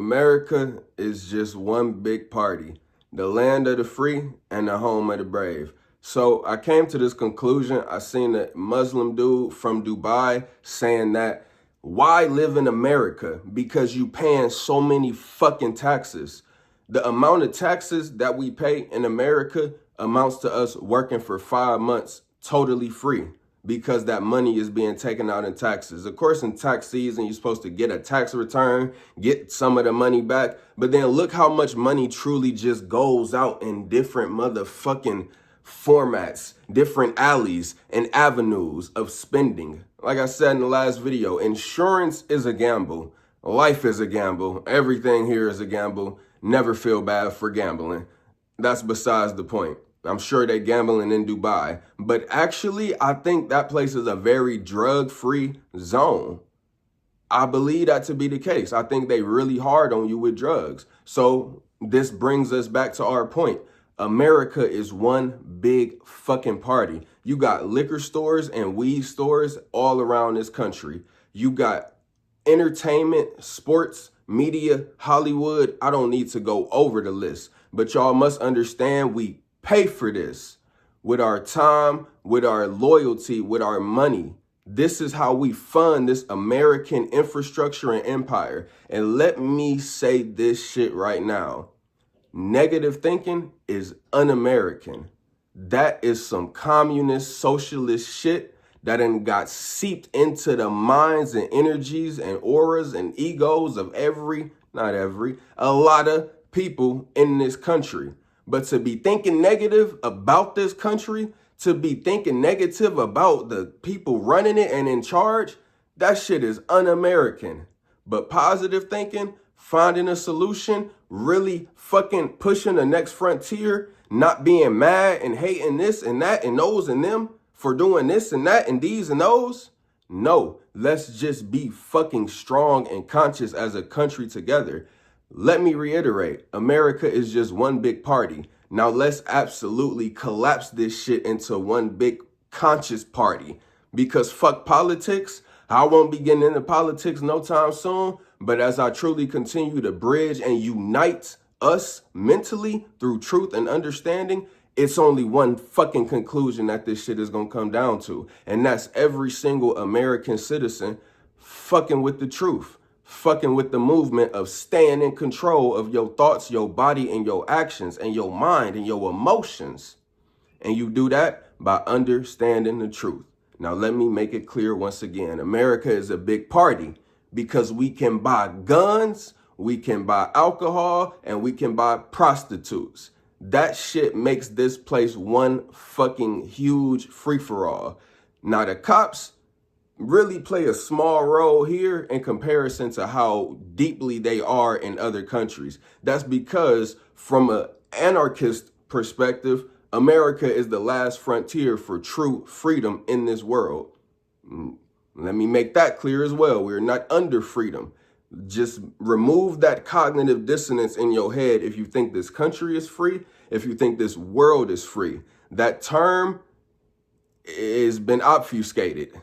America is just one big party, the land of the free and the home of the brave. So I came to this conclusion. I seen a Muslim dude from Dubai saying that why live in America? Because you paying so many fucking taxes. The amount of taxes that we pay in America amounts to us working for 5 months totally free because that money is being taken out in taxes. Of course, in tax season, you're supposed to get a tax return, get some of the money back. But then look how much money truly just goes out in different motherfucking formats, different alleys and avenues of spending. Like I said in the last video, insurance is a gamble. Life is a gamble. Everything here is a gamble. Never feel bad for gambling. That's besides the point. I'm sure they're gambling in Dubai. But actually, I think that place is a very drug-free zone. I believe that to be the case. I think they really hard on you with drugs. So this brings us back to our point. America is one big fucking party. You got liquor stores and weed stores all around this country. You got entertainment, sports, media, Hollywood. I don't need to go over the list, but y'all must understand we pay for this with our time, with our loyalty, with our money. This is how we fund this American infrastructure and empire. And let me say this shit right now. Negative thinking is un-American. That is some communist, socialist shit that done got seeped into the minds and energies and auras and egos of a lot of people in this country. But to be thinking negative about this country, to be thinking negative about the people running it and in charge, that shit is un-American. But positive thinking, finding a solution, really fucking pushing the next frontier, not being mad and hating this and that and those and them for doing this and that and these and those. No, let's just be fucking strong and conscious as a country together. Let me reiterate, America is just one big party. Now let's absolutely collapse this shit into one big conscious party. Because fuck politics. I won't be getting into politics no time soon. But as I truly continue to bridge and unite us mentally through truth and understanding, it's only one fucking conclusion that this shit is going to come down to. And that's every single American citizen fucking with the truth. Fucking with the movement of staying in control of your thoughts, your body, and your actions, and your mind, and your emotions. And you do that by understanding the truth. Now, let me make it clear once again. America is a big party because we can buy guns, we can buy alcohol, and we can buy prostitutes. That shit makes this place one fucking huge free-for-all. Now, the cops really play a small role here in comparison to how deeply they are in other countries. That's because from an anarchist perspective, America is the last frontier for true freedom in this world. Let me make that clear as well. We're not under freedom. Just remove that cognitive dissonance in your head if you think this country is free, if you think this world is free. That term has been obfuscated.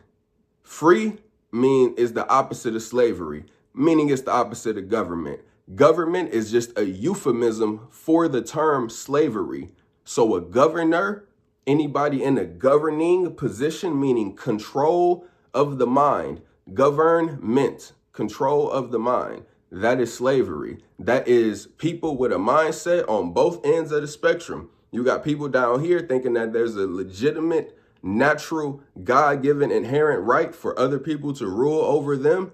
Free is the opposite of slavery, meaning it's the opposite of government. Government is just a euphemism for the term slavery. So a governor, anybody in a governing position, meaning control of the mind, government, control of the mind, that is slavery. That is people with a mindset on both ends of the spectrum. You got people down here thinking that there's a legitimate, natural, God-given inherent right for other people to rule over them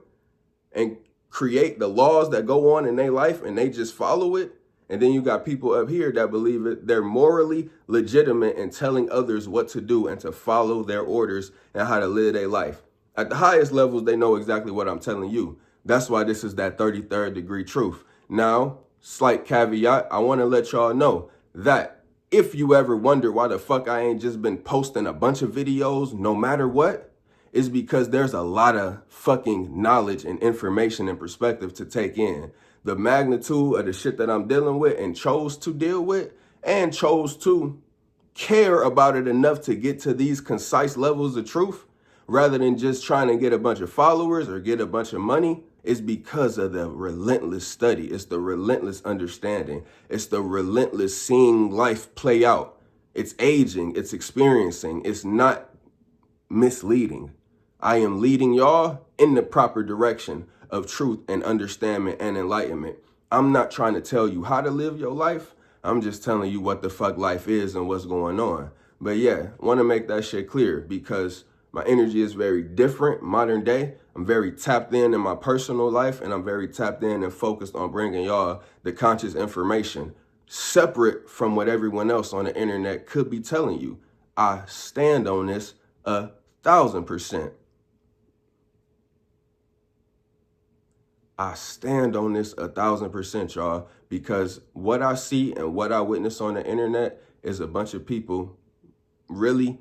and create the laws that go on in their life and they just follow it. And then you got people up here that believe it. They're morally legitimate in telling others what to do and to follow their orders and how to live their life. At the highest levels, they know exactly what I'm telling you. That's why this is that 33rd degree truth. Now, slight caveat, I want to let y'all know that if you ever wonder why the fuck I ain't just been posting a bunch of videos no matter what, is because there's a lot of fucking knowledge and information and perspective to take in. The magnitude of the shit that I'm dealing with and chose to deal with and chose to care about it enough to get to these concise levels of truth rather than just trying to get a bunch of followers or get a bunch of money. is because of the relentless study. It's the relentless understanding. It's the relentless seeing life play out. It's aging, it's experiencing, it's not misleading. I am leading y'all in the proper direction of truth and understanding and enlightenment. I'm not trying to tell you how to live your life. I'm just telling you what the fuck life is and what's going on. But yeah, want to make that shit clear because my energy is very different modern day. I'm very tapped in my personal life, and I'm very tapped in and focused on bringing y'all the conscious information separate from what everyone else on the internet could be telling you. I stand on this 1,000%. I stand on this 1,000%, y'all, because what I see and what I witness on the internet is a bunch of people really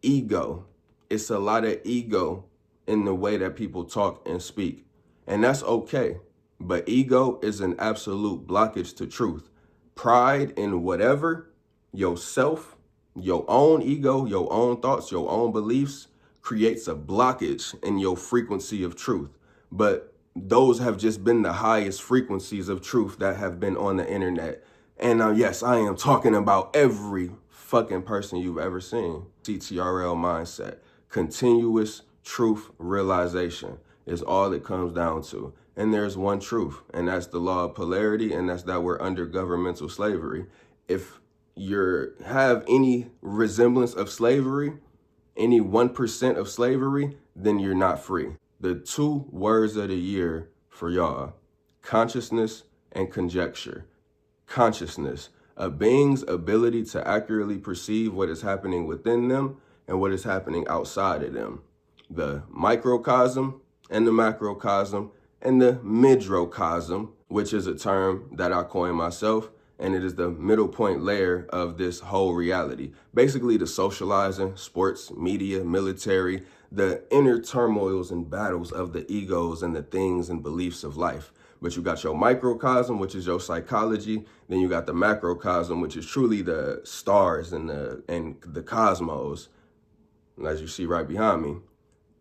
ego. It's a lot of ego in the way that people talk and speak. And that's okay. But ego is an absolute blockage to truth. Pride in whatever, yourself, your own ego, your own thoughts, your own beliefs creates a blockage in your frequency of truth. But those have just been the highest frequencies of truth that have been on the internet. And yes, I am talking about every fucking person you've ever seen. CTRL mindset, continuous truth realization is all it comes down to. And there's one truth, and that's the law of polarity, and that's that we're under governmental slavery. If you have any resemblance of slavery, any 1% of slavery, then you're not free. The 2 words of the year for y'all: consciousness and conjecture. Consciousness, a being's ability to accurately perceive what is happening within them and what is happening outside of them. The microcosm and the macrocosm and the midrocosm, which is a term that I coined myself, and it is the middle point layer of this whole reality. Basically the socializing, sports, media, military, the inner turmoils and battles of the egos and the things and beliefs of life. But you got your microcosm, which is your psychology. Then you got the macrocosm, which is truly the stars and the cosmos, as you see right behind me.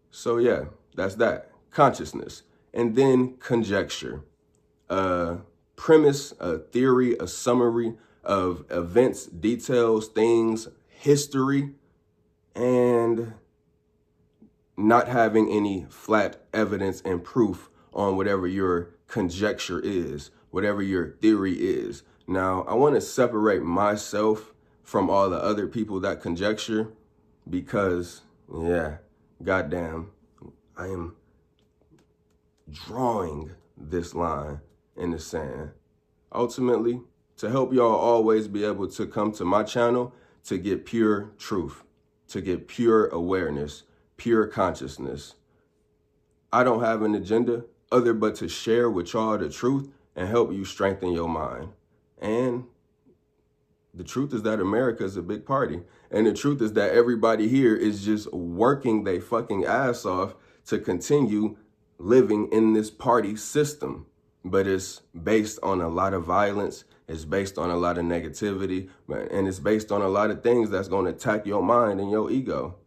So yeah, that's that. Consciousness. And then conjecture. A premise, a theory, a summary of events, details, things, history, and not having any flat evidence and proof on whatever your conjecture is, whatever your theory is. Now, I want to separate myself from all the other people that conjecture because, yeah, goddamn, I am drawing this line in the sand. Ultimately, to help y'all always be able to come to my channel to get pure truth, to get pure awareness, pure consciousness. I don't have an agenda other but to share with y'all the truth and help you strengthen your mind. And the truth is that America is a big party. And the truth is that everybody here is just working their fucking ass off to continue living in this party system. But it's based on a lot of violence. It's based on a lot of negativity. And it's based on a lot of things that's going to attack your mind and your ego.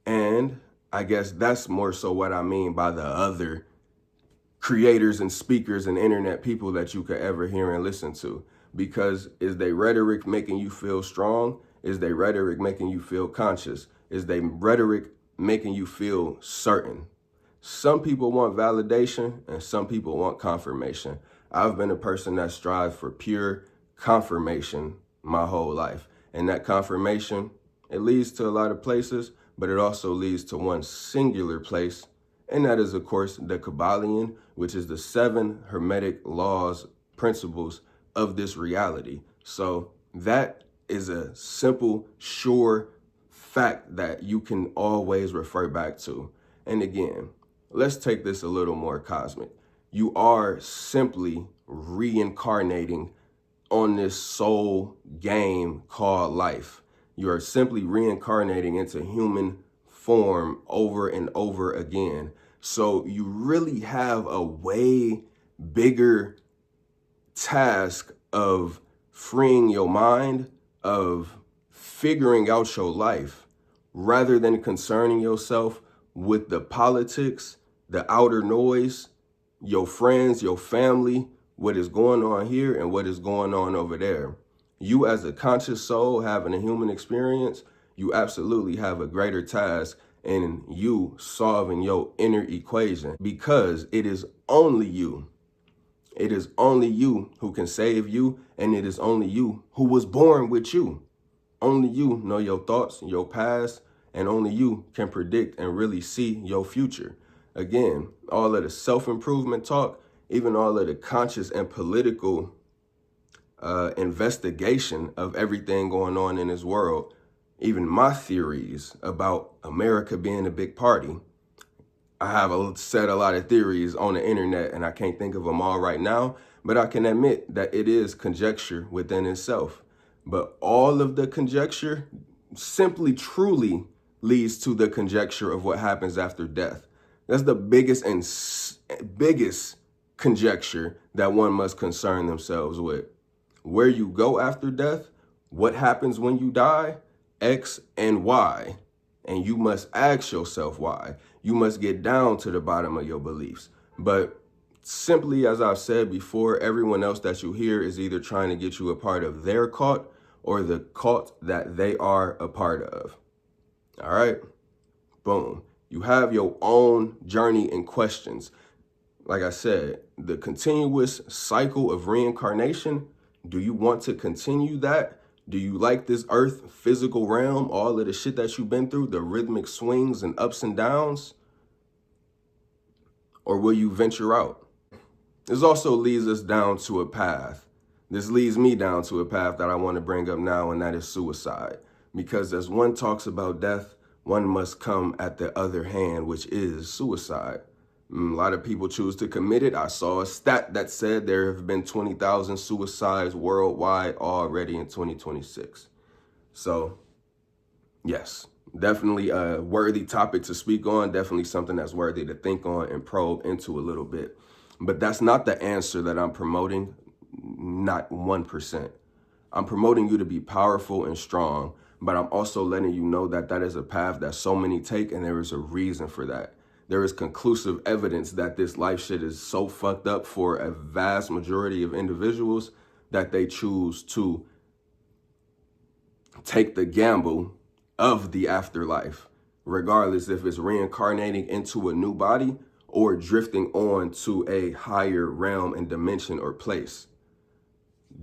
And I guess that's more so what I mean by the other creators and speakers and internet people that you could ever hear and listen to. Because is their rhetoric making you feel strong? Is their rhetoric making you feel conscious? Is their rhetoric making you feel certain? Some people want validation and some people want confirmation. I've been a person that strives for pure confirmation my whole life. And that confirmation, it leads to a lot of places, but it also leads to one singular place. And that is, of course, the Kabbalion, which is the 7 Hermetic laws, principles of this reality. So that is a simple, sure fact that you can always refer back to. And again, let's take this a little more cosmic. You are simply reincarnating on this soul game called life. You are simply reincarnating into human form over and over again. So you really have a way bigger task of freeing your mind, of figuring out your life, rather than concerning yourself with the politics, the outer noise, your friends, your family, what is going on here and what is going on over there. You as a conscious soul having a human experience, you absolutely have a greater task in you solving your inner equation, because it is only you. It is only you who can save you, and it is only you who was born with you. Only you know your thoughts, your past, and only you can predict and really see your future. Again, all of the self-improvement talk, even all of the conscious and political investigation of everything going on in this world, even my theories about America being a big party. I have said a lot of theories on the internet, and I can't think of them all right now, but I can admit that it is conjecture within itself. But all of the conjecture simply truly leads to the conjecture of what happens after death. That's the biggest and biggest conjecture that one must concern themselves with. Where you go after death, what happens when you die, X and Y. And you must ask yourself why. You must get down to the bottom of your beliefs. But simply, as I've said before, everyone else that you hear is either trying to get you a part of their cult or the cult that they are a part of. All right? Boom. You have your own journey and questions. Like I said, the continuous cycle of reincarnation, do you want to continue that? Do you like this earth physical realm, all of the shit that you've been through, the rhythmic swings and ups and downs? Or will you venture out? This also leads us down to a path. This leads me down to a path that I want to bring up now, and that is suicide. Because as one talks about death, one must come at the other hand, which is suicide. A lot of people choose to commit it. I saw a stat that said there have been 20,000 suicides worldwide already in 2026. So, yes, definitely a worthy topic to speak on. Definitely something that's worthy to think on and probe into a little bit. But that's not the answer that I'm promoting, not 1%. I'm promoting you to be powerful and strong, but I'm also letting you know that that is a path that so many take, and there is a reason for that. There is conclusive evidence that this life shit is so fucked up for a vast majority of individuals that they choose to take the gamble of the afterlife, regardless if it's reincarnating into a new body or drifting on to a higher realm and dimension or place.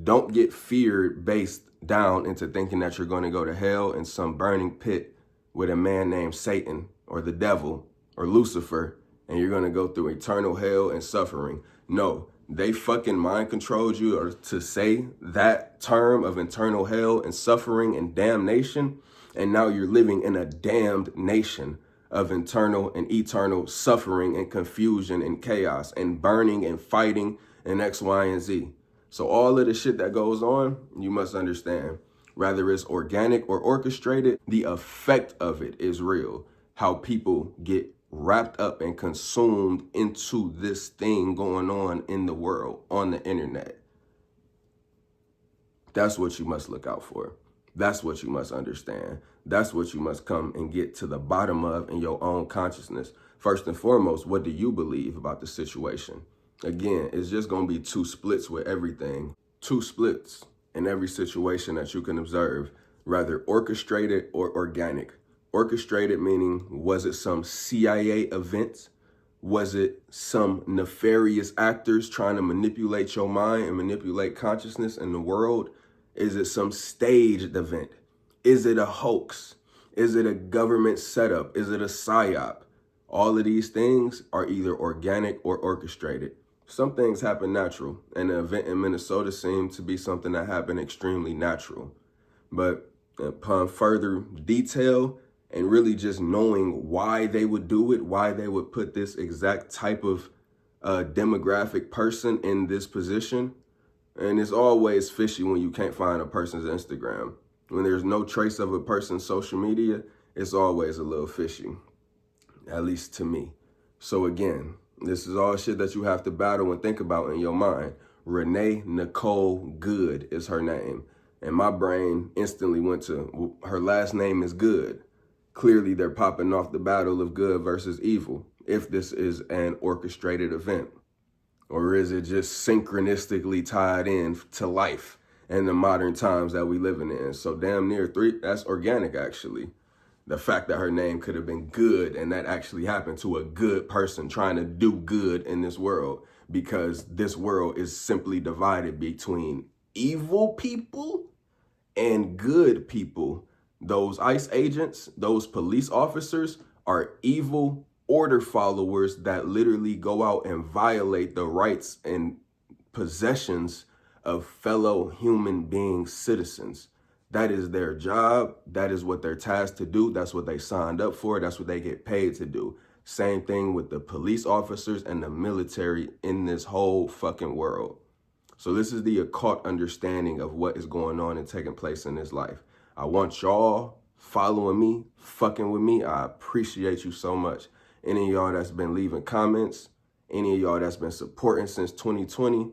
Don't get feared based down into thinking that you're going to go to hell in some burning pit with a man named Satan or the devil or Lucifer, and you're going to go through eternal hell and suffering. No, they fucking mind controlled you or to say that term of eternal hell and suffering and damnation, and now you're living in a damned nation of internal and eternal suffering and confusion and chaos and burning and fighting and X, Y, and Z. So all of the shit that goes on, you must understand, whether it's organic or orchestrated, the effect of it is real. How people get wrapped up and consumed into this thing going on in the world, on the internet. That's what you must look out for. That's what you must understand. That's what you must come and get to the bottom of in your own consciousness. First and foremost, what do you believe about the situation? Again, it's just going to be two splits with everything. Two splits in every situation that you can observe, rather orchestrated or organic. Orchestrated meaning, was it some CIA event? Was it some nefarious actors trying to manipulate your mind and manipulate consciousness in the world? Is it some staged event? Is it a hoax? Is it a government setup? Is it a psyop? All of these things are either organic or orchestrated. Some things happen natural, and the event in Minnesota seemed to be something that happened extremely natural. But upon further detail and really just knowing why they would do it, why they would put this exact type of demographic person in this position, and it's always fishy when you can't find a person's Instagram. When there's no trace of a person's social media, it's always a little fishy, at least to me. So again, this is all shit that you have to battle and think about in your mind. Renee Nicole Good is her name. And my brain instantly went to, her last name is Good. Clearly they're popping off the battle of good versus evil, if this is an orchestrated event. Or is it just synchronistically tied in to life and the modern times that we living in? So damn near 3, that's organic actually. The fact that her name could have been good and that actually happened to a good person trying to do good in this world, because this world is simply divided between evil people and good people. Those ICE agents, those police officers are evil order followers that literally go out and violate the rights and possessions of fellow human being citizens. That is their job. That is what they're tasked to do. That's what they signed up for. That's what they get paid to do. Same thing with the police officers and the military in this whole fucking world. So this is the occult understanding of what is going on and taking place in this life. I want y'all following me, fucking with me. I appreciate you so much. Any of y'all that's been leaving comments, any of y'all that's been supporting since 2020,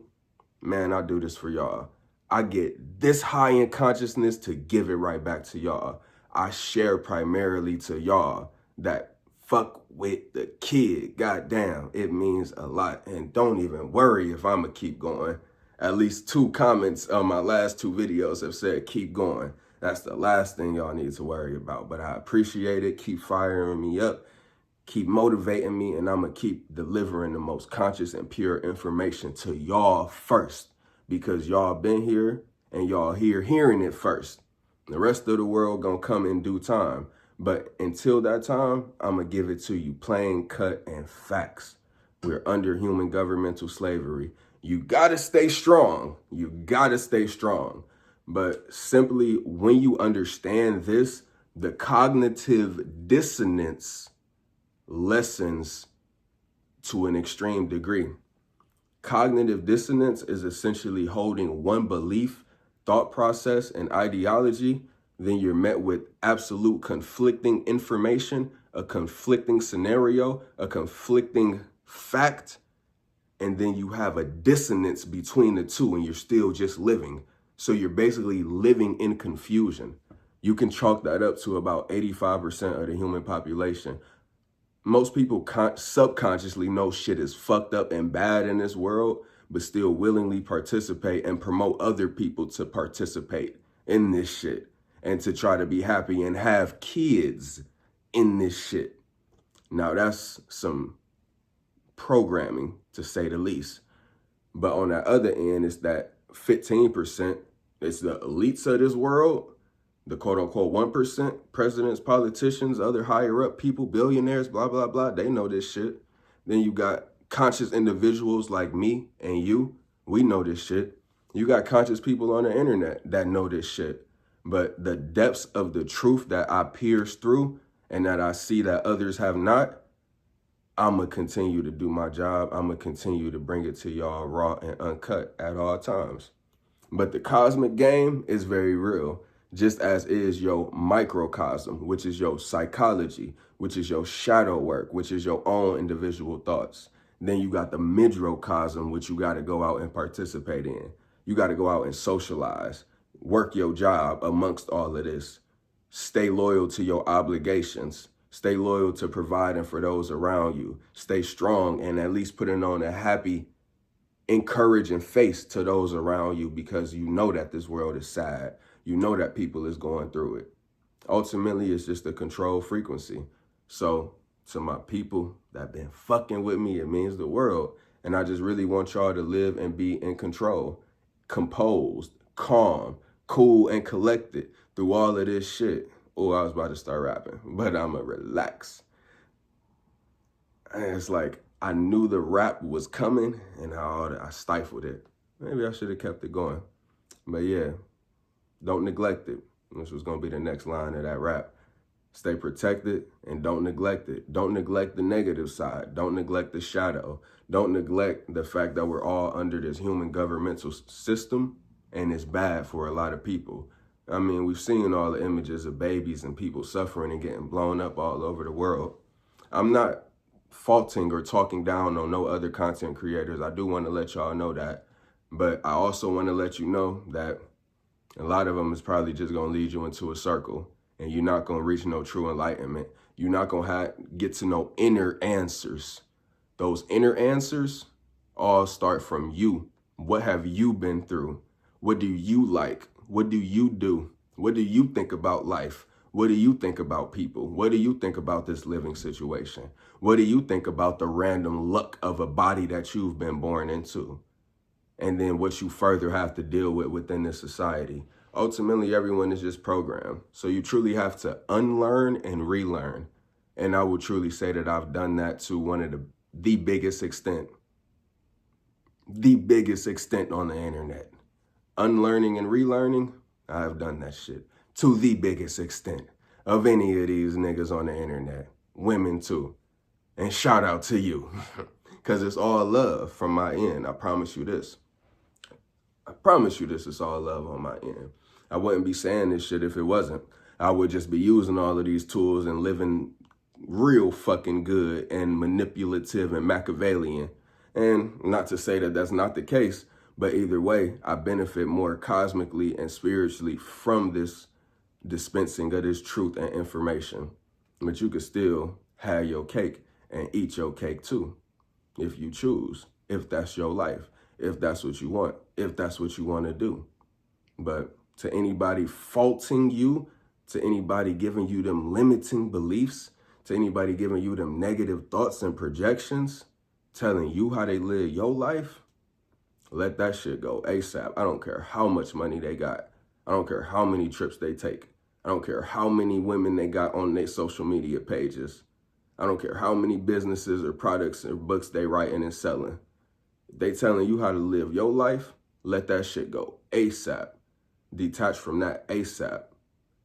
man, I do this for y'all. I get this high in consciousness to give it right back to y'all. I share primarily to y'all that fuck with the kid. Goddamn, it means a lot. And don't even worry if I'ma keep going. At least 2 comments on my last 2 videos have said keep going. That's the last thing y'all need to worry about. But I appreciate it. Keep firing me up. Keep motivating me. And I'm going to keep delivering the most conscious and pure information to y'all first. Because y'all been here and y'all here hearing it first. The rest of the world going to come in due time. But until that time, I'm going to give it to you plain, cut, and facts. We're under human governmental slavery. You got to stay strong. You got to stay strong. But simply when you understand this, the cognitive dissonance lessens to an extreme degree. Cognitive dissonance is essentially holding one belief, thought process, and ideology. Then you're met with absolute conflicting information, a conflicting scenario, a conflicting fact. And then you have a dissonance between the two and you're still just living. So you're basically living in confusion. You can chalk that up to about 85% of the human population. Most people subconsciously know shit is fucked up and bad in this world, but still willingly participate and promote other people to participate in this shit and to try to be happy and have kids in this shit. Now that's some programming, to say the least. But on the other end, it's that 15%, it's the elites of this world, the quote unquote 1%, presidents, politicians, other higher up people, billionaires, blah, blah, blah. They know this shit. Then you got conscious individuals like me and you. We know this shit. You got conscious people on the internet that know this shit. But the depths of the truth that I pierce through and that I see that others have not, I'm going to continue to do my job. I'm going to continue to bring it to y'all raw and uncut at all times. But the cosmic game is very real, just as is your microcosm, which is your psychology, which is your shadow work, which is your own individual thoughts. Then you got the midrocosm, which you got to go out and participate in. You got to go out and socialize, work your job amongst all of this. Stay loyal to your obligations. Stay loyal to providing for those around you. Stay strong and at least putting on a happy, encouraging face to those around you, because you know that this world is sad. You know that people is going through it. Ultimately, it's just a control frequency. So to my people that been fucking with me, it means the world. And I just really want y'all to live and be in control, composed, calm, cool, and collected through all of this shit. Oh, I was about to start rapping, but I'ma relax. And it's like, I knew the rap was coming and I stifled it. Maybe I should have kept it going. But yeah, don't neglect it. This was gonna be the next line of that rap. Stay protected and don't neglect it. Don't neglect the negative side. Don't neglect the shadow. Don't neglect the fact that we're all under this human governmental system and it's bad for a lot of people. I mean, we've seen all the images of babies and people suffering and getting blown up all over the world. I'm not faulting or talking down on no other content creators. I do want to let y'all know that. But I also want to let you know that a lot of them is probably just going to lead you into a circle and you're not going to reach no true enlightenment. You're not going to get to no inner answers. Those inner answers all start from you. What have you been through? What do you like? What do you do? What do you think about life? What do you think about people? What do you think about this living situation? What do you think about the random luck of a body that you've been born into? And then what you further have to deal with within this society. Ultimately, everyone is just programmed. So you truly have to unlearn and relearn. And I will truly say that I've done that to one of the biggest extent on the internet. Unlearning and relearning, I have done that shit to the biggest extent of any of these niggas on the internet. Women too. And shout out to you. Because it's all love from my end. I promise you this. It's all love on my end. I wouldn't be saying this shit if it wasn't. I would just be using all of these tools and living real fucking good and manipulative and Machiavellian. And not to say that that's not the case, but either way, I benefit more cosmically and spiritually from this dispensing of this truth and information. But you could still have your cake and eat your cake too, if you choose, if that's your life, if that's what you want, if that's what you want to do. But to anybody faulting you, to anybody giving you them limiting beliefs, to anybody giving you them negative thoughts and projections, telling you how they live your life, let that shit go ASAP. I don't care how much money they got. I don't care how many trips they take. I don't care how many women they got on their social media pages. I don't care how many businesses or products or books they writing and selling. If they telling you how to live your life, let that shit go ASAP. Detach from that ASAP.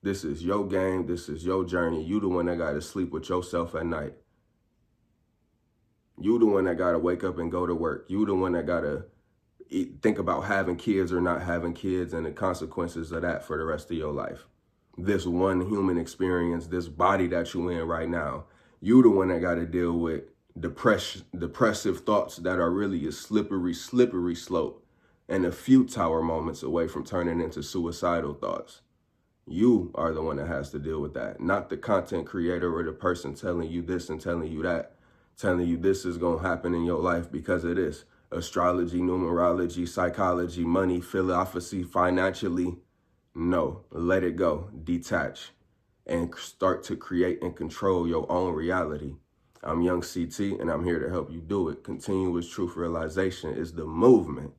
This is your game. This is your journey. You the one that got to sleep with yourself at night. You the one that got to wake up and go to work. You the one that got to think about having kids or not having kids and the consequences of that for the rest of your life. This one human experience, this body that you in right now, you the one that got to deal with depressive thoughts that are really a slippery slope and a few tower moments away from turning into suicidal thoughts. You are the one that has to deal with that, not the content creator or the person telling you this and telling you that, telling you this is going to happen in your life because of this. Astrology, numerology, psychology, money, philosophy, financially. No, let it go. Detach and start to create and control your own reality. I'm Young CT and I'm here to help you do it. Continuous truth realization is the movement.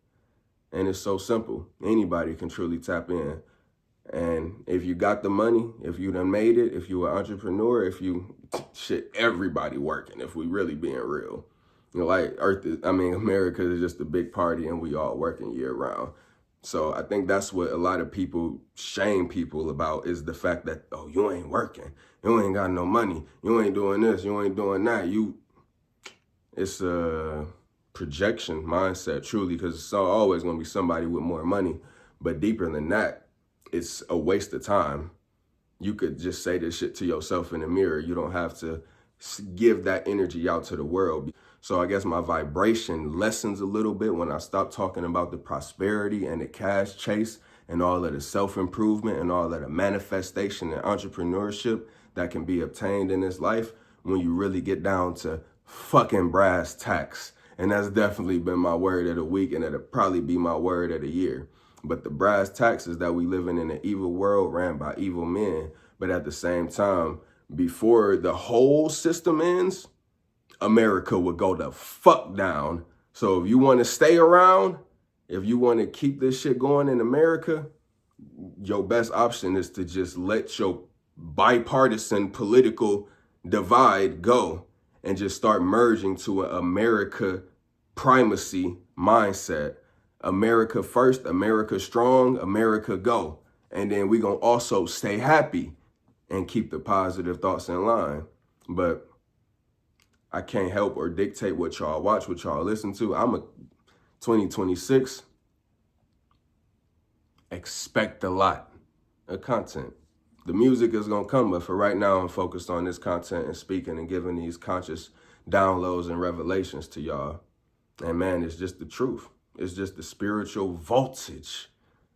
And it's so simple. Anybody can truly tap in. And if you got the money, if you done made it, if you an entrepreneur, everybody working, if we really being real. America is just a big party and we all working year round. So I think that's what a lot of people shame people about is the fact that, oh, you ain't working. You ain't got no money. You ain't doing this. You ain't doing that. It's a projection mindset, truly, because it's always going to be somebody with more money. But deeper than that, it's a waste of time. You could just say this shit to yourself in the mirror. You don't have to give that energy out to the world. So I guess my vibration lessens a little bit when I stop talking about the prosperity and the cash chase and all of the self-improvement and all of the manifestation and entrepreneurship that can be obtained in this life when you really get down to fucking brass tacks. And that's definitely been my word of the week, and it'll probably be my word of the year. But the brass tacks is that we living in an evil world ran by evil men. But at the same time, before the whole system ends, America would go the fuck down. So if you want to stay around, if you want to keep this shit going in America, your best option is to just let your bipartisan political divide go and just start merging to an America primacy mindset. America first, America strong, America go. And then we gonna also stay happy and keep the positive thoughts in line. But I can't help or dictate what y'all watch, what y'all listen to. I'm a 2026. Expect a lot of content. The music is going to come, but for right now, I'm focused on this content and speaking and giving these conscious downloads and revelations to y'all. And man, it's just the truth. It's just the spiritual voltage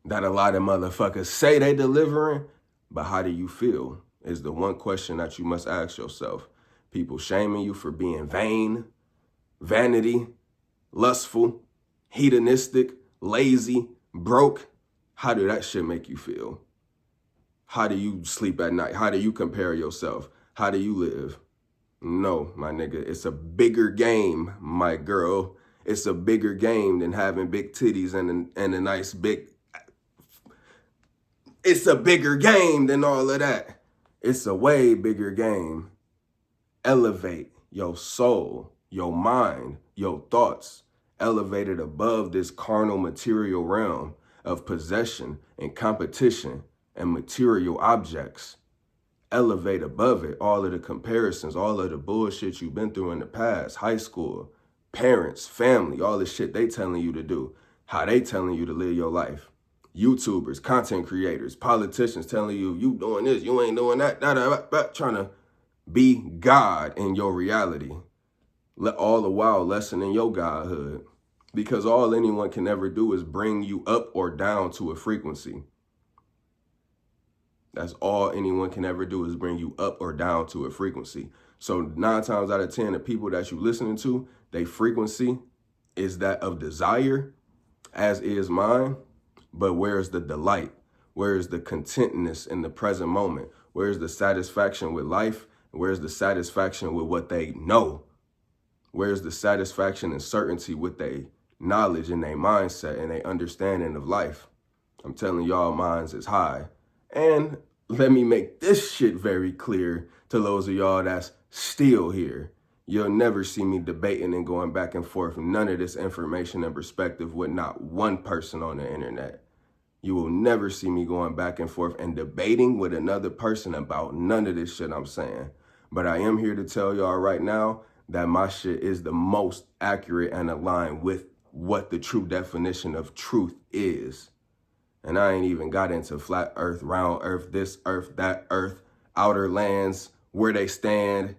that a lot of motherfuckers say they delivering, but how do you feel is the one question that you must ask yourself. People shaming you for being vain, vanity, lustful, hedonistic, lazy, broke. How do that shit make you feel? How do you sleep at night? How do you compare yourself? How do you live? No, my nigga, it's a bigger game, my girl. It's a bigger game than having big titties and a nice big... It's a bigger game than all of that. It's a way bigger game. Elevate your soul, your mind, your thoughts. Elevate it above this carnal material realm of possession and competition and material objects. Elevate above it all of the comparisons, all of the bullshit you've been through in the past, high school, parents, family, all the shit they telling you to do, how they telling you to live your life. YouTubers, content creators, politicians telling you, you doing this, you ain't doing that, trying to be God in your reality. All the while lessening your godhood. Because all anyone can ever do is bring you up or down to a frequency. That's all anyone can ever do is bring you up or down to a frequency. So 9 times out of 10, the people that you listening to, their frequency is that of desire, as is mine. But where's the delight? Where's the contentness in the present moment? Where's the satisfaction with life? Where's the satisfaction with what they know? Where's the satisfaction and certainty with their knowledge and their mindset and their understanding of life? I'm telling y'all, minds is high. And let me make this shit very clear to those of y'all that's still here. You'll never see me debating and going back and forth none of this information and perspective with not one person on the internet. You will never see me going back and forth and debating with another person about none of this shit I'm saying. But I am here to tell y'all right now that my shit is the most accurate and aligned with what the true definition of truth is. And I ain't even got into flat earth, round earth, this earth, that earth, outer lands, where they stand.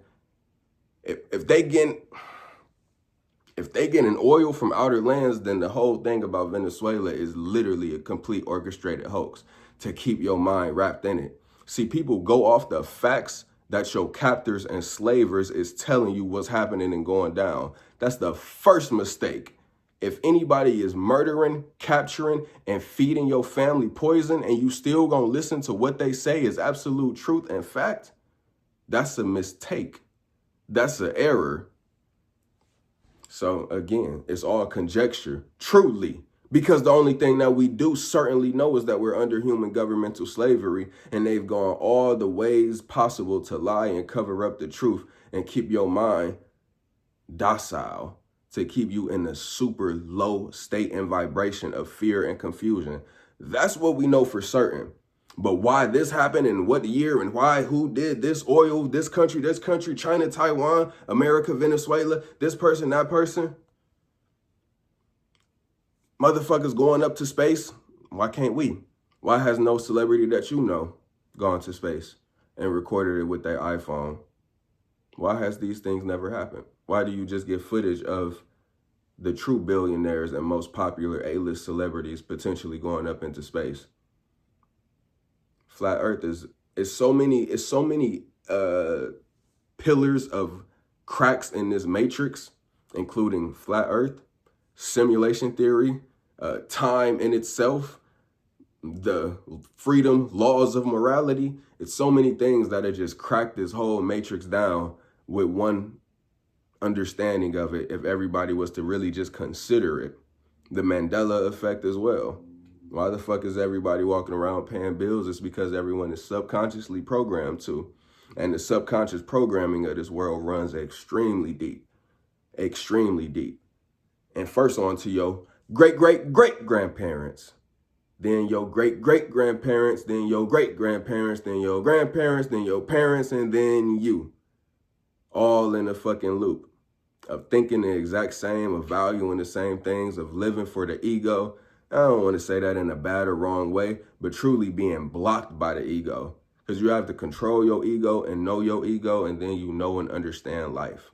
If they getting oil from outer lands, then the whole thing about Venezuela is literally a complete orchestrated hoax to keep your mind wrapped in it. See, people go off the facts that your captors and slavers is telling you what's happening and going down. That's the first mistake. If anybody is murdering, capturing, and feeding your family poison and you still gonna listen to what they say is absolute truth and fact, that's a mistake. That's an error. So again, it's all conjecture, truly, because the only thing that we do certainly know is that we're under human governmental slavery, and they've gone all the ways possible to lie and cover up the truth and keep your mind docile, to keep you in a super low state and vibration of fear and confusion. That's what we know for certain. But why this happened and what year and why, who did this, oil, this country, China, Taiwan, America, Venezuela, this person, that person. Motherfuckers going up to space. Why can't we? Why has no celebrity that you know gone to space and recorded it with their iPhone? Why has these things never happened? Why do you just get footage of the true billionaires and most popular A-list celebrities potentially going up into space? Flat Earth is so many pillars of cracks in this matrix, including flat Earth, simulation theory, time in itself, the freedom, laws of morality. It's so many things that have just cracked this whole matrix down with one understanding of it, if everybody was to really just consider it. The Mandela effect as well. Why the fuck is everybody walking around paying bills? It's because everyone is subconsciously programmed to. And the subconscious programming of this world runs extremely deep. Extremely deep. And first on to your great-great-great-grandparents. Then your great-great-grandparents, then your great-grandparents, then your grandparents, then your parents, and then you. All in a fucking loop of thinking the exact same, of valuing the same things, of living for the ego. I don't want to say that in a bad or wrong way, but truly being blocked by the ego. Because you have to control your ego and know your ego, and then you know and understand life.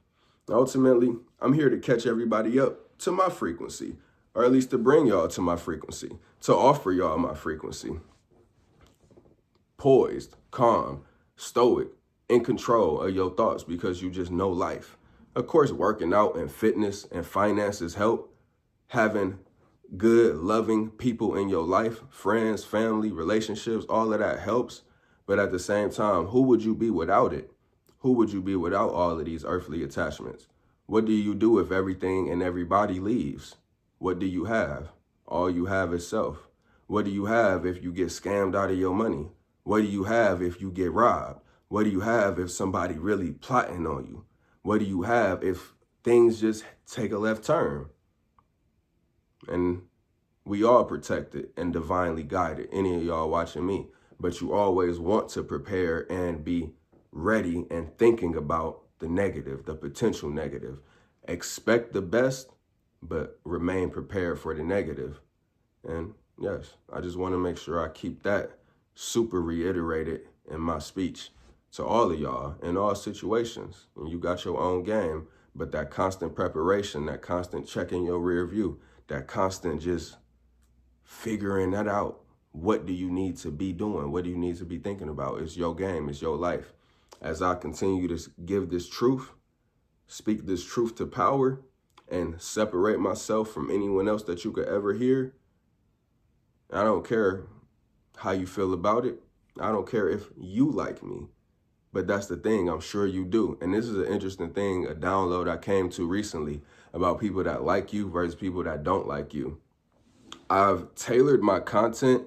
Ultimately, I'm here to catch everybody up to my frequency, or at least to bring y'all to my frequency, to offer y'all my frequency. Poised, calm, stoic, in control of your thoughts because you just know life. Of course, working out and fitness and finances help, having good, loving people in your life, friends, family, relationships, all of that helps. But at the same time, who would you be without it? Who would you be without all of these earthly attachments? What do you do if everything and everybody leaves? What do you have? All you have is self. What do you have if you get scammed out of your money? What do you have if you get robbed? What do you have if somebody really plotting on you? What do you have if things just take a left turn? And we all protected and divinely guided, any of y'all watching me. But you always want to prepare and be ready and thinking about the negative, the potential negative. Expect the best, but remain prepared for the negative. And yes, I just want to make sure I keep that super reiterated in my speech to all of y'all in all situations. And you got your own game, but that constant preparation, that constant checking your rear view, that constant just figuring that out. What do you need to be doing? What do you need to be thinking about? It's your game. It's your life. As I continue to give this truth, speak this truth to power, and separate myself from anyone else that you could ever hear, I don't care how you feel about it. I don't care if you like me. But that's the thing, I'm sure you do. And this is an interesting thing, a download I came to recently about people that like you versus people that don't like you. I've tailored my content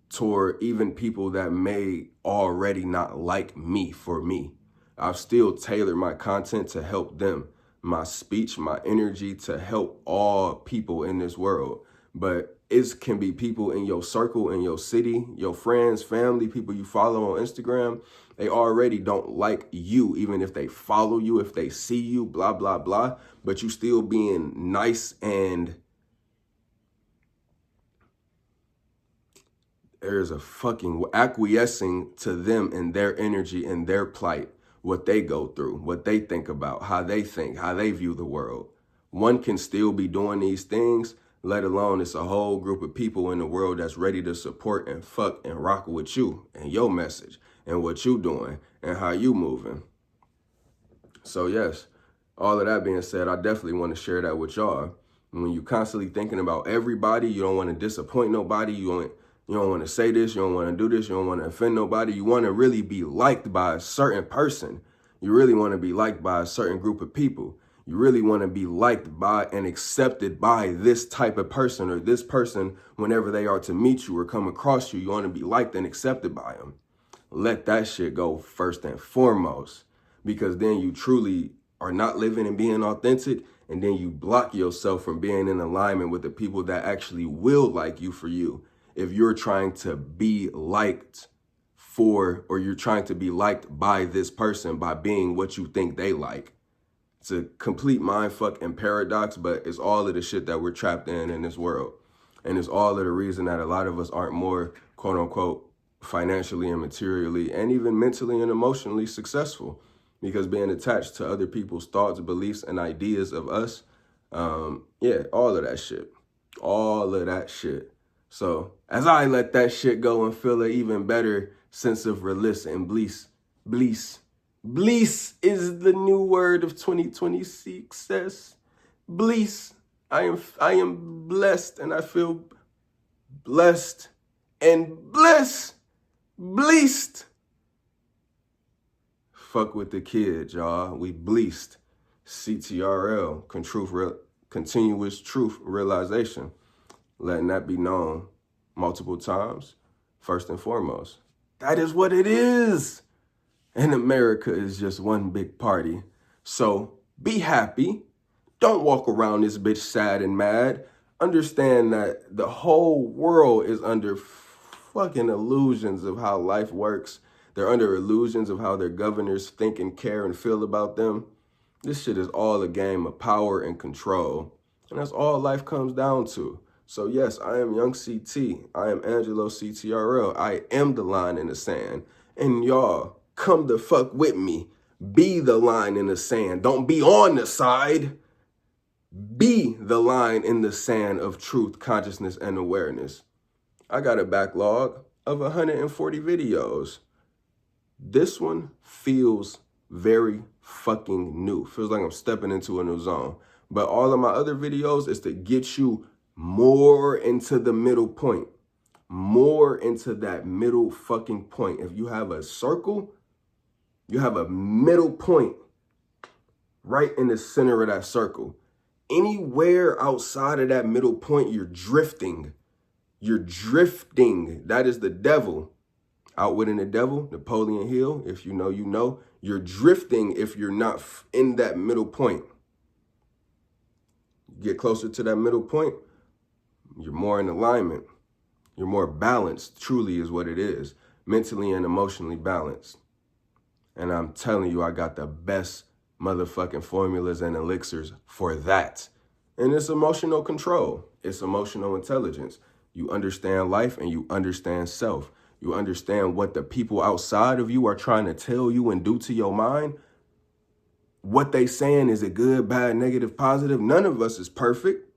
toward even people that may already not like me for me. I've still tailored my content to help them, my speech, my energy to help all people in this world. But it can be people in your circle, in your city, your friends, family, people you follow on Instagram. They already don't like you, even if they follow you, if they see you, blah, blah, blah. But you still being nice and there's a fucking acquiescing to them and their energy and their plight, what they go through, what they think about, how they think, how they view the world. One can still be doing these things, let alone it's a whole group of people in the world that's ready to support and fuck and rock with you and your message and what you doing and how you moving. So yes, all of that being said, I definitely want to share that with y'all. When you constantly thinking about everybody, you don't want to disappoint nobody, you don't want to say this, you don't want to do this, you don't want to offend nobody. You want to really be liked by a certain person. You really want to be liked by a certain group of people. You really want to be liked by and accepted by this type of person or this person whenever they are to meet you or come across you. You want to be liked and accepted by them. Let that shit go first and foremost, because then you truly are not living and being authentic. And then you block yourself from being in alignment with the people that actually will like you for you. If you're trying to be liked for, or you're trying to be liked by this person by being what you think they like. It's a complete mindfuck and paradox, but it's all of the shit that we're trapped in this world. And it's all of the reason that a lot of us aren't more, quote unquote, financially and materially and even mentally and emotionally successful, because being attached to other people's thoughts, beliefs, and ideas of us. Yeah, all of that shit. All of that shit. So as I let that shit go and feel an even better sense of release and bliss is the new word of 2026. Success. Bliss. I am blessed and I feel blessed and blessed. Fuck with the kids, y'all. We bleaced. CTRL, continuous truth realization. Letting that be known multiple times, first and foremost. That is what it is. And America is just one big party. So be happy. Don't walk around this bitch sad and mad. Understand that the whole world is under fucking illusions of how life works. They're under illusions of how their governors think and care and feel about them. This shit is all a game of power and control. And that's all life comes down to. So yes, I am Young CT. I am Angelo CTRL. I am the line in the sand. And y'all, come the fuck with me. Be the line in the sand. Don't be on the side. Be the line in the sand of truth, consciousness, and awareness. I got a backlog of 140 videos. This one feels very fucking new. Feels like I'm stepping into a new zone. But all of my other videos is to get you more into the middle point, more into that middle fucking point. If you have a circle, you have a middle point right in the center of that circle. Anywhere outside of that middle point, you're drifting. You're drifting. That is the devil. Outwitting the Devil, Napoleon Hill. If you know, you know. You're drifting if you're not in that middle point. Get closer to that middle point, you're more in alignment. You're more balanced, truly is what it is. Mentally and emotionally balanced. And I'm telling you, I got the best motherfucking formulas and elixirs for that. And it's emotional control. It's emotional intelligence. You understand life and you understand self. You understand what the people outside of you are trying to tell you and do to your mind. What they saying, is it good, bad, negative, positive? None of us is perfect.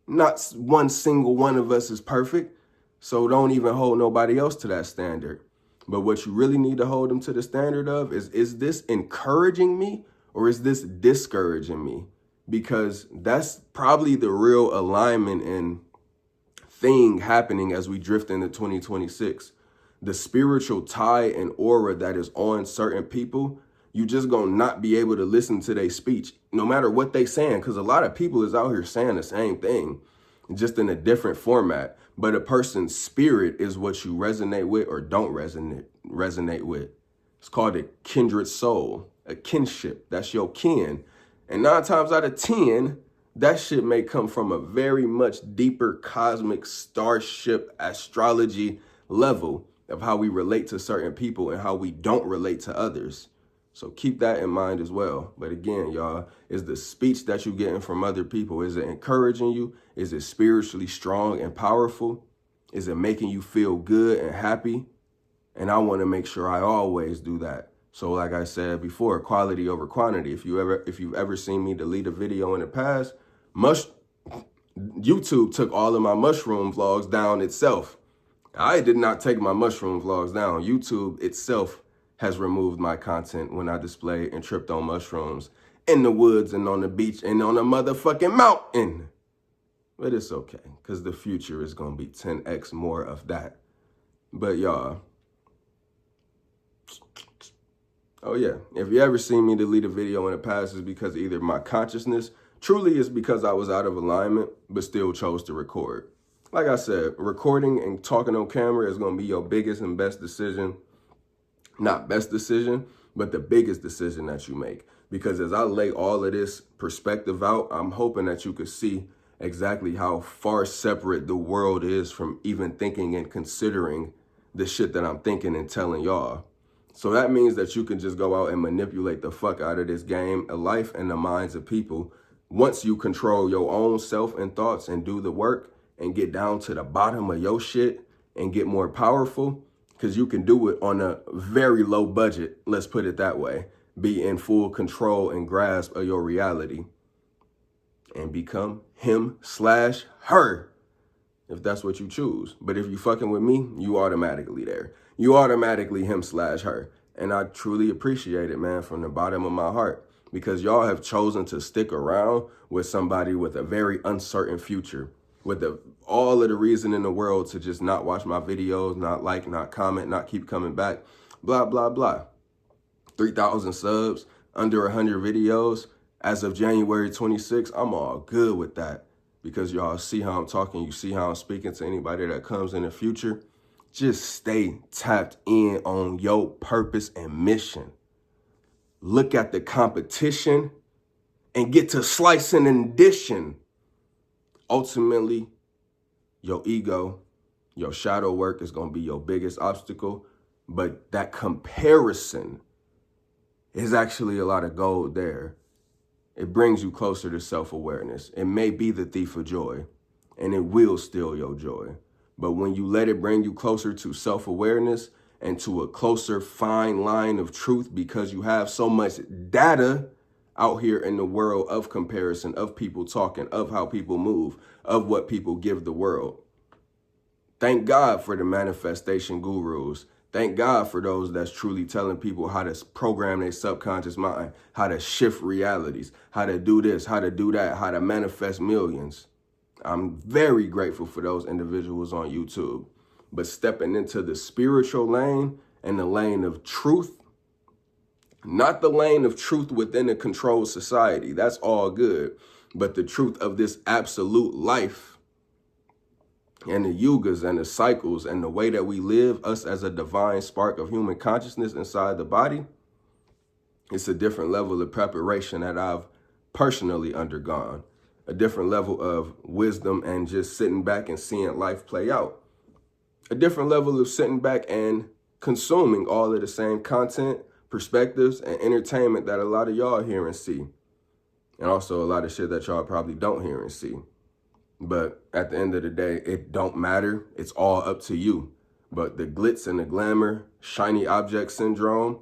Not one single one of us is perfect. So don't even hold nobody else to that standard. But what you really need to hold them to the standard of is this encouraging me or is this discouraging me? Because that's probably the real alignment and thing happening as we drift into 2026. The spiritual tie and aura that is on certain people, you just gonna not be able to listen to their speech, no matter what they saying, because a lot of people is out here saying the same thing, just in a different format. But a person's spirit is what you resonate with or don't resonate with. It's called a kindred soul, a kinship. That's your kin. And 9 times out of 10, that shit may come from a very much deeper cosmic starship astrology level of how we relate to certain people and how we don't relate to others. So keep that in mind as well. But again, y'all, is the speech that you're getting from other people, is it encouraging you? Is it spiritually strong and powerful? Is it making you feel good and happy? And I want to make sure I always do that. So like I said before, quality over quantity. If you've ever seen me delete a video in the past, YouTube took all of my mushroom vlogs down itself. I did not take my mushroom vlogs down. YouTube itself has removed my content when I displayed and tripped on mushrooms in the woods and on the beach and on a motherfucking mountain. But it's okay, because the future is going to be 10x more of that. But y'all, oh yeah, if you ever seen me delete a video in the past, it's because either my consciousness truly is because I was out of alignment, but still chose to record. Like I said, recording and talking on camera is going to be your biggest and best decision. Not best decision, but the biggest decision that you make. Because as I lay all of this perspective out, I'm hoping that you could see exactly how far separate the world is from even thinking and considering the shit that I'm thinking and telling y'all. So that means that you can just go out and manipulate the fuck out of this game of life and the minds of people once you control your own self and thoughts and do the work and get down to the bottom of your shit and get more powerful, because you can do it on a very low budget, let's put it that way. Be in full control and grasp of your reality and become him/her if that's what you choose. But if you fucking with me, you automatically there. You automatically him/her. And I truly appreciate it, man, from the bottom of my heart, because y'all have chosen to stick around with somebody with a very uncertain future, with all of the reason in the world to just not watch my videos, not like, not comment, not keep coming back, blah, blah, blah. 3,000 subs, under 100 videos. As of January 26th, I'm all good with that, because y'all see how I'm talking. You see how I'm speaking to anybody that comes in the future. Just stay tapped in on your purpose and mission. Look at the competition and get to slicing and dishing. Ultimately, your ego, your shadow work is going to be your biggest obstacle. But that comparison is actually a lot of gold there. It brings you closer to self-awareness. It may be the thief of joy, and it will steal your joy. But when you let it bring you closer to self-awareness and to a closer fine line of truth, because you have so much data out here in the world of comparison, of people talking, of how people move, of what people give the world. Thank God for the manifestation gurus. Thank God for those that's truly telling people how to program their subconscious mind, how to shift realities, how to do this, how to do that, how to manifest millions. I'm very grateful for those individuals on YouTube. But stepping into the spiritual lane and the lane of truth, not the lane of truth within a controlled society, that's all good, but the truth of this absolute life and the yugas and the cycles and the way that we live, us as a divine spark of human consciousness inside the body, it's a different level of preparation that I've personally undergone, a different level of wisdom and just sitting back and seeing life play out, a different level of sitting back and consuming all of the same content, perspectives, and entertainment that a lot of y'all hear and see, and also a lot of shit that y'all probably don't hear and see. But at the end of the day, it don't matter. It's all up to you. But the glitz and the glamour, shiny object syndrome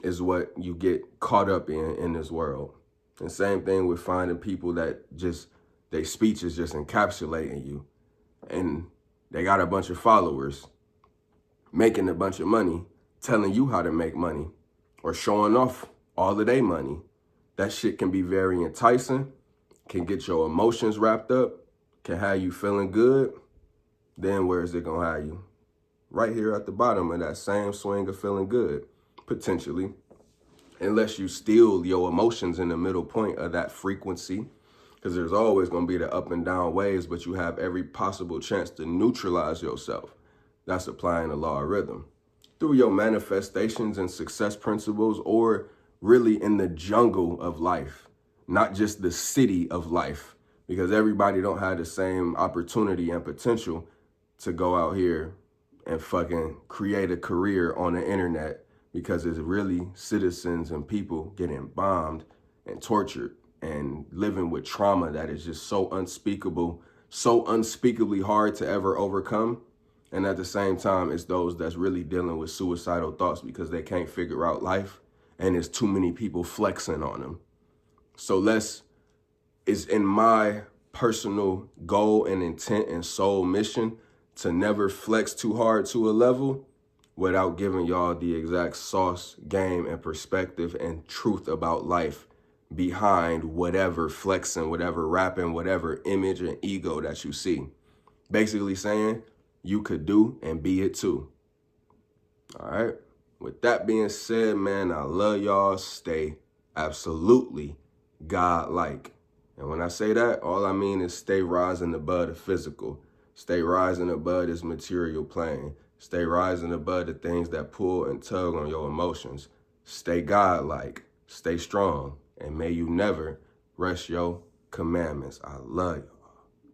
is what you get caught up in this world. And same thing with finding people that just, their speech is just encapsulating you. And they got a bunch of followers, making a bunch of money, telling you how to make money, or showing off all of their money. That shit can be very enticing, can get your emotions wrapped up, can have you feeling good. Then where is it gonna have you? Right here at the bottom of that same swing of feeling good, potentially. Unless you steal your emotions in the middle point of that frequency, because there's always gonna be the up and down waves, but you have every possible chance to neutralize yourself. That's applying the law of rhythm. Through your manifestations and success principles, or really in the jungle of life, not just the city of life. Because everybody don't have the same opportunity and potential to go out here and fucking create a career on the internet, because it's really citizens and people getting bombed and tortured and living with trauma that is just so unspeakable, so unspeakably hard to ever overcome. And at the same time, it's those that's really dealing with suicidal thoughts because they can't figure out life and there's too many people flexing on them. So it's in my personal goal and intent and soul mission to never flex too hard to a level without giving y'all the exact sauce, game, and perspective and truth about life behind whatever flexing, whatever rapping, whatever image and ego that you see. Basically saying you could do and be it too. All right. With that being said, man, I love y'all. Stay absolutely God-like. And when I say that, all I mean is stay rising above the physical. Stay rising above this material plane. Stay rising above the things that pull and tug on your emotions. Stay God-like. Stay strong. And may you never rest your commandments. I love you.